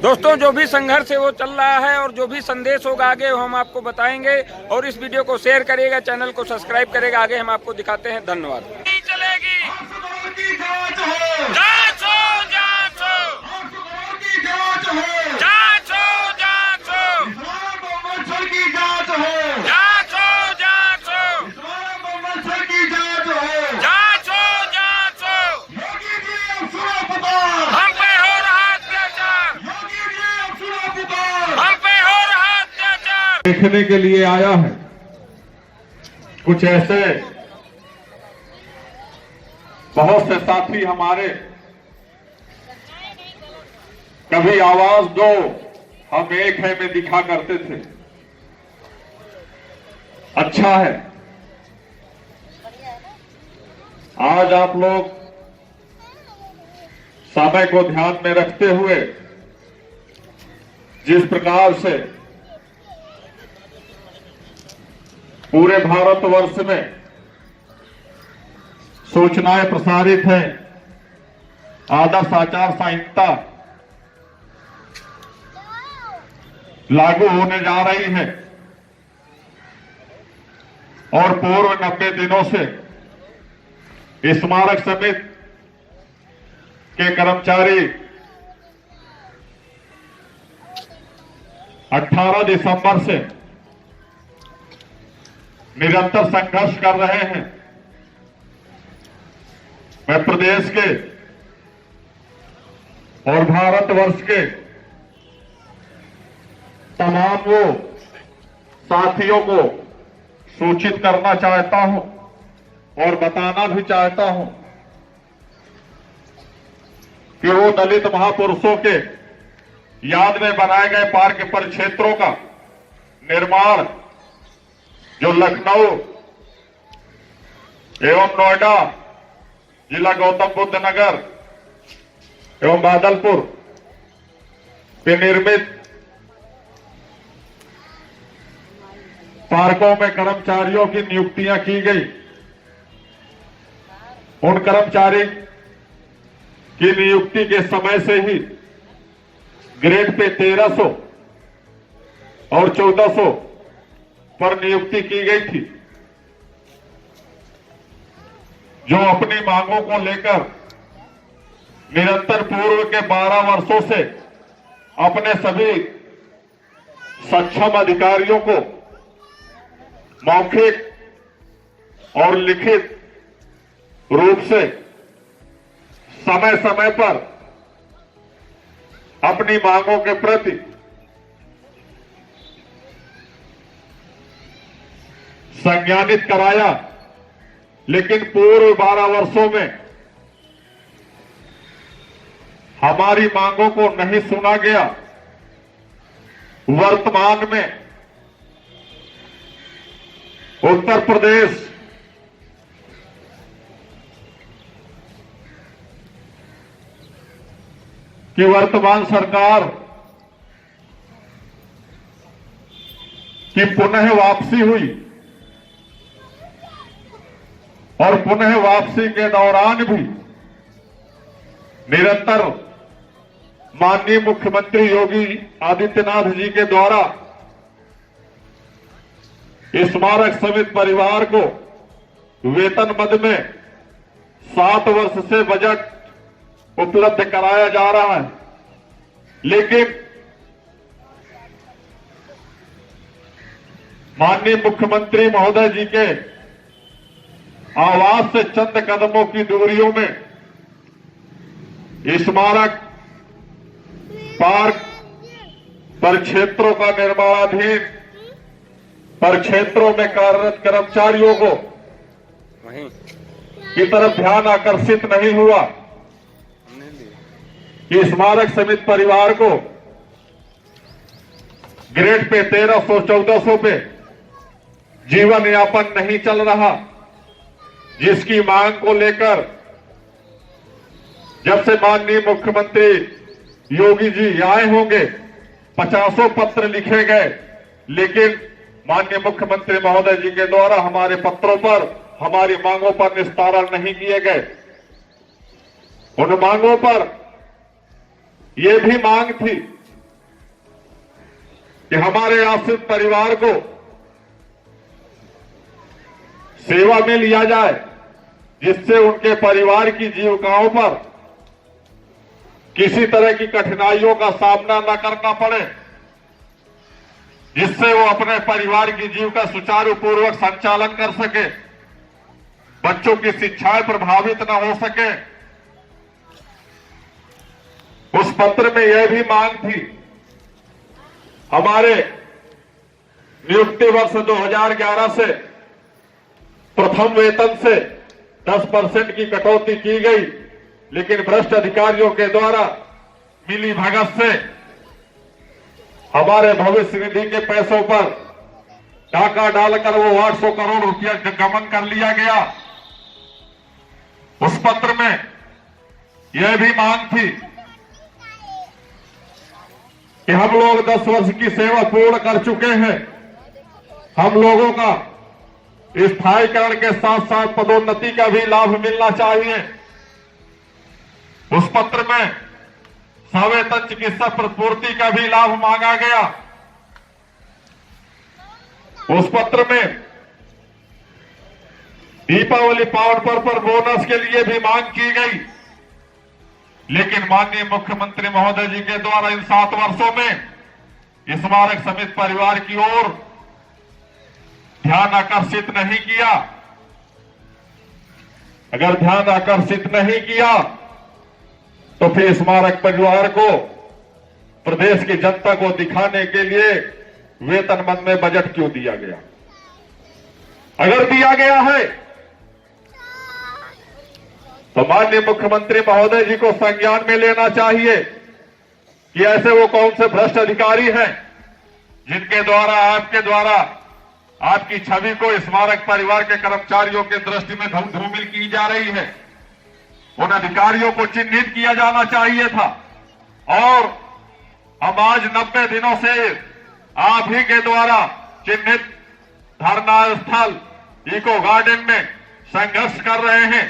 दोस्तों जो भी संघर्ष है वो चल रहा है और जो भी संदेश होगा आगे हम आपको बताएंगे। और इस वीडियो को शेयर करिएगा, चैनल को सब्सक्राइब करेगा, आगे हम आपको दिखाते हैं। धन्यवाद। नहीं चलेगी, जांच हो, जांच हो, जांच हो, जांच हो, जांच हो, जांच हो, जांच हो, जांच हो, जांच हो, जांच हो। हम पे हो रहा अत्याचार, हम पे हो रहा अत्याचार देखने के लिए आया है। कुछ ऐसे बहुत से साथी हमारे कभी आवाज दो हम एक है में दिखा करते थे। अच्छा है आज आप लोग समय को ध्यान में रखते हुए जिस प्रकार से पूरे भारतवर्ष में सूचनाएं प्रसारित हैं, आदर्श आचार संहिता लागू होने जा रही है और पूर्व 90 दिनों से स्मारक समिति के कर्मचारी 18 दिसंबर से निरंतर संघर्ष कर रहे हैं। मैं प्रदेश के और भारतवर्ष के तमाम वो साथियों को सूचित करना चाहता हूं और बताना भी चाहता हूं कि वो दलित महापुरुषों के याद में बनाए गए पार्क परिक्षेत्रों का निर्माण जो लखनऊ एवं नोएडा, जिला गौतम बुद्ध नगर एवं बादलपुर पे निर्मित पार्कों में कर्मचारियों की नियुक्तियां की गई। उन कर्मचारी की नियुक्ति के समय से ही ग्रेड पे 1300 और 1400 पर नियुक्ति की गई थी, जो अपनी मांगों को लेकर निरंतर पूर्व के 12 वर्षों से अपने सभी सक्षम अधिकारियों को मौखिक और लिखित रूप से समय समय पर अपनी मांगों के प्रति संज्ञानित कराया, लेकिन पूर्व 12 वर्षों में हमारी मांगों को नहीं सुना गया। वर्तमान में उत्तर प्रदेश की वर्तमान सरकार की पुनः वापसी हुई और पुनः वापसी के दौरान भी निरंतर माननीय मुख्यमंत्री योगी आदित्यनाथ जी के द्वारा स्मारक समिति परिवार को वेतन मद में 7 वर्ष से बजट उपलब्ध कराया जा रहा है, लेकिन माननीय मुख्यमंत्री महोदय जी के आवास से चंद कदमों की दूरियों में स्मारक पार्क परिक्षेत्रों का निर्माणाधीन परिक्षेत्रों में कार्यरत कर्मचारियों को की तरफ ध्यान आकर्षित नहीं हुआ कि स्मारक समिति परिवार को ग्रेड पे 1300-1400 पे जीवन यापन नहीं चल रहा, जिसकी मांग को लेकर जब से माननीय मुख्यमंत्री योगी जी आए होंगे 50 पत्र लिखे गए, लेकिन माननीय मुख्यमंत्री महोदय जी के द्वारा हमारे पत्रों पर, हमारी मांगों पर निस्तारण नहीं किए गए। उन मांगों पर ये भी मांग थी कि हमारे आश्रित परिवार को सेवा में लिया जाए, जिससे उनके परिवार की जीविकाओं पर किसी तरह की कठिनाइयों का सामना न करना पड़े, जिससे वो अपने परिवार की जीविका सुचारू पूर्वक संचालन कर सके, बच्चों की शिक्षाएं प्रभावित न हो सके। उस पत्र में यह भी मांग थी, हमारे नियुक्ति वर्ष 2011 से प्रथम वेतन से 10% की कटौती की गई, लेकिन भ्रष्ट अधिकारियों के द्वारा मिली भगत से हमारे भविष्य निधि के पैसों पर डाका डालकर वो 800 करोड़ रुपया गबन कर लिया गया। उस पत्र में यह भी मांग थी कि हम लोग 10 वर्ष की सेवा पूर्ण कर चुके हैं, हम लोगों का स्थायीकरण के साथ साथ पदोन्नति का भी लाभ मिलना चाहिए। उस पत्र में सवेतन चिकित्सा प्रतिपूर्ति का भी लाभ मांगा गया। उस पत्र में दीपावली पावन पर्व पर बोनस के लिए भी मांग की गई, लेकिन माननीय मुख्यमंत्री महोदय जी के द्वारा इन 7 वर्षों में स्मारक समिति परिवार की ओर ध्यान आकर्षित नहीं किया। अगर ध्यान आकर्षित नहीं किया तो फिर स्मारक परिवार को प्रदेश की जनता को दिखाने के लिए वेतन मद में बजट क्यों दिया गया? अगर दिया गया है तो माननीय मुख्यमंत्री महोदय जी को संज्ञान में लेना चाहिए कि ऐसे वो कौन से भ्रष्ट अधिकारी हैं जिनके द्वारा आपके द्वारा आपकी छवि को स्मारक परिवार के कर्मचारियों के दृष्टि में धूमिल की जा रही है। उन अधिकारियों को चिन्हित किया जाना चाहिए था। और हम आज 90 दिनों से आप ही के द्वारा चिन्हित धरना स्थल इको गार्डन में संघर्ष कर रहे हैं।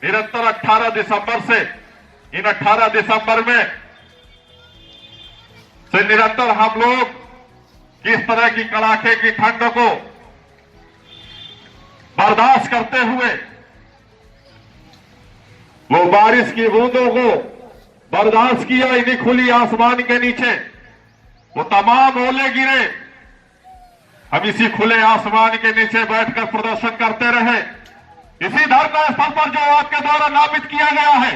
निरंतर 18 दिसंबर से इन 18 दिसंबर में से निरंतर हम लोग किस तरह की कड़ाके की ठंड को बर्दाश्त करते हुए, वो बारिश की बूंदों को बर्दाश्त किया इन्हीं खुली आसमान के नीचे। वो तमाम ओले गिरे, हम इसी खुले आसमान के नीचे बैठकर प्रदर्शन करते रहे। इसी धरना स्थल पर जो आपके द्वारा नामित किया गया है,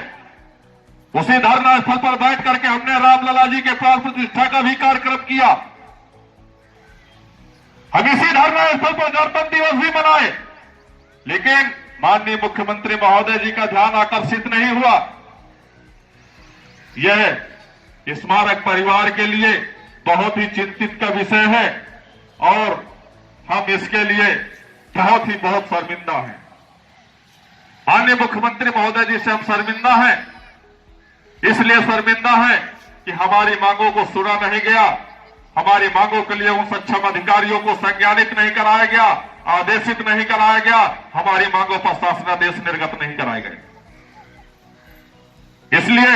उसी धरना स्थल पर बैठ करके हमने रामलला जी के प्राण प्रतिष्ठा का भी कार्यक्रम किया। हम इसी धरना स्थल पर गणतंत्र दिवस भी मनाए, लेकिन माननीय मुख्यमंत्री महोदय जी का ध्यान आकर्षित नहीं हुआ। यह स्मारक परिवार के लिए बहुत ही चिंतित का विषय है और हम इसके लिए बहुत शर्मिंदा हैं। माननीय मुख्यमंत्री महोदय जी से हम शर्मिंदा हैं, इसलिए शर्मिंदा है कि हमारी मांगों को सुना नहीं गया, हमारी मांगों के लिए उन सक्षम अधिकारियों को संज्ञानित नहीं कराया गया, आदेशित नहीं कराया गया, हमारी मांगों पर शासनादेश निर्गत नहीं कराए गए। इसलिए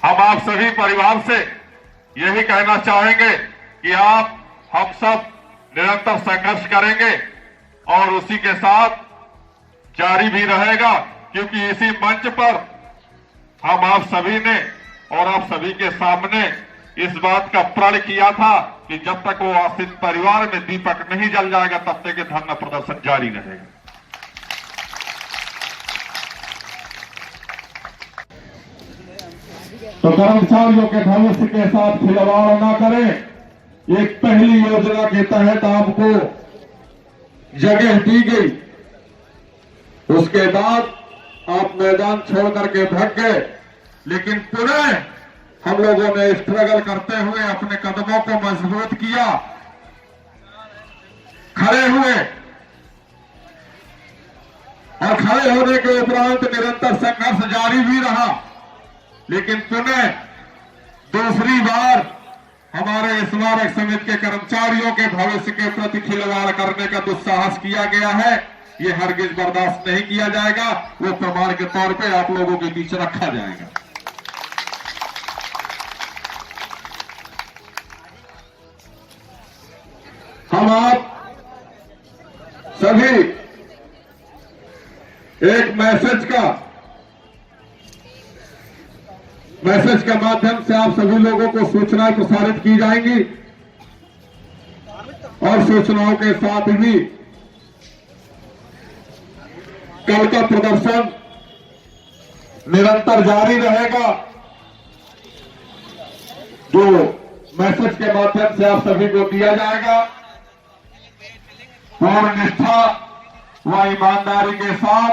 हम आप सभी परिवार से यही कहना चाहेंगे कि आप हम सब निरंतर संघर्ष करेंगे और उसी के साथ जारी भी रहेगा, क्योंकि इसी मंच पर हम आप सभी ने और आप सभी के सामने इस बात का प्रण किया था कि जब तक वो आश्रित परिवार में दीपक नहीं जल जाएगा तब तक धरना प्रदर्शन जारी रहेगा। तो कर्मचारियों के भविष्य के साथ खिलवाड़ ना करें। एक पहली योजना के तहत आपको जगह दी गई, उसके बाद आप मैदान छोड़ करके भाग गए, लेकिन पुनः हम लोगों ने स्ट्रगल करते हुए अपने कदमों को मजबूत किया, खड़े हुए और खड़े होने के उपरांत निरंतर संघर्ष जारी भी रहा। लेकिन पुनः दूसरी बार हमारे स्मारक समिति के कर्मचारियों के भविष्य के प्रति खिलवाड़ करने का दुस्साहस किया गया है। ये हरगिज बर्दाश्त नहीं किया जाएगा, वो प्रमाण के तौर पे आप लोगों के बीच रखा जाएगा। एक मैसेज के माध्यम से आप सभी लोगों को सूचनाएं प्रसारित की जाएंगी और सूचनाओं के साथ ही कल का प्रदर्शन निरंतर जारी रहेगा। जो मैसेज के माध्यम से आप सभी को दिया जाएगा, पूर्ण निष्ठा व ईमानदारी के साथ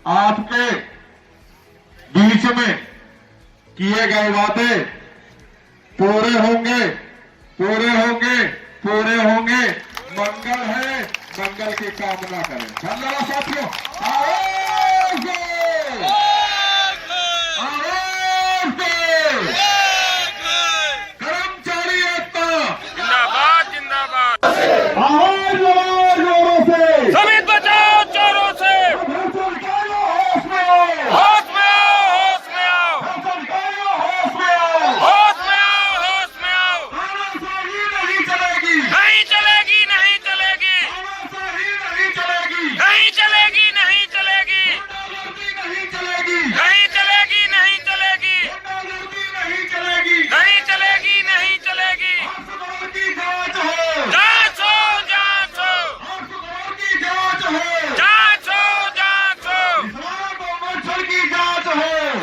आपके बीच में किए गए वादे पूरे होंगे, पूरे होंगे, पूरे होंगे। मंगल है, मंगल की कामना करें। धन्यवाद साथियों। कर्मचारी एकता जिंदाबाद जिंदाबाद। आवाज लगाओ जोरों से। सभी बचाओ चोरों से। होश में आओ, होश में आओ, होश में आओ, होश में आओ। होश में आओ, होश में आओ। तानाशाही नहीं चलेगी, नहीं चलेगी, नहीं चलेगी, तानाशाही नहीं चलेगी, नहीं चलेगी, नहीं चलेगी, गुंडागर्दी नहीं चलेगी, नहीं चलेगी, नहीं चलेगी, गुंडागर्दी नहीं चलेगी। नहीं चलेगी, नहीं चलेगी। हर्षगौर की जांच हो, जांच हो, जांच हो, हर्षगौर की जांच हो, जांच हो, जांच हो, इस्लाम मच्छर की जांच हो,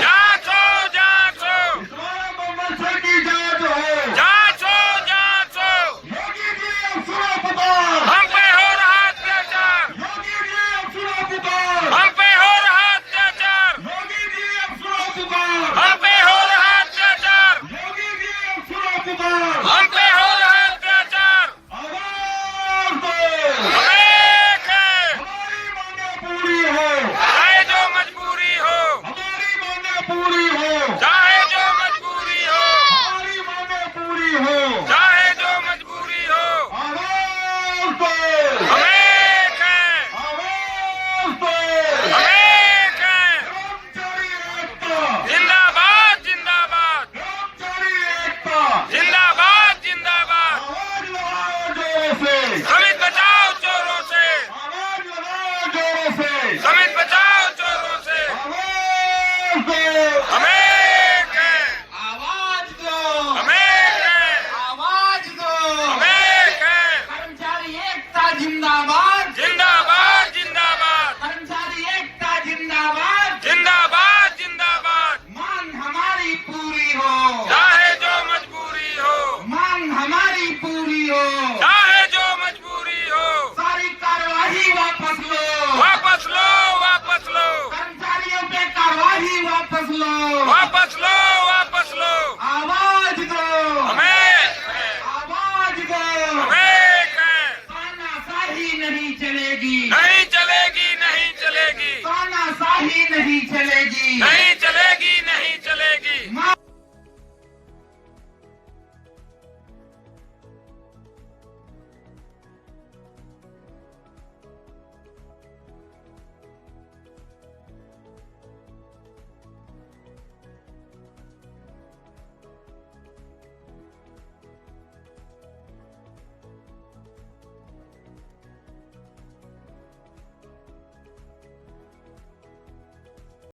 जांच हो, जांच हो, इस्लाम मच्छर की जांच हो। जांच हो, जांच हो। योगी जी अब सुनो पुकार, हम पे हो रहा अत्याचार, योगी जी अब सुनो पुकार, हम पे हो रहा अत्याचार, योगी जी अब सुनो पुकार, हम पे हो रहा अत्याचार, योगी जी अब सुनो पुकार। हम पे हो रहा अत्याचार। आवाज दो, हम एक हैं, हमारी मांगे पूरी हो, चाहे जो मजबूरी हो, हमारी मांगे पूरी हो, चाहे जो मजबूरी हो, हमारी मांगे पूरी हो। चाहे जो मजबूरी हो। आवाज दो, हम एक हैं, आवाज दो। हम एक हैं। कर्मचारी एकता, जिंदाबाद जिंदाबाद, कर्मचारी एकता। जिंदाबाद जिंदाबाद। आवाज लगाओ जोरों से, समित बचाओ चोरों से, आवाज लगाओ जोरों से। समित बचाओ चोरों से। आवाज दो, हम एक हैं, आवाज दो, हम एक हैं, आवाज दो। हम एक हैं। कर्मचारी एकता जिंदाबाद, जिंदाबाद जिंदाबाद, कर्मचारी एकता जिंदाबाद। जिंदाबाद जिंदाबाद। मांग हमारी पूरी हो, चाहे जो मजबूरी हो, मांग हमारी पूरी हो। चाहे जो मजबूरी हो। सारी कार्यवाही वापस लो, वापस लो, वापस लो, कर्मचारियों पे कार्यवाही वापस लो। वापस लो, वापस लो। आवाज दो, हम एक हैं, आवाज दो। हम एक हैं। तानाशाही नहीं चलेगी, नहीं चलेगी, नहीं चलेगी, तानाशाही नहीं चलेगी। नहीं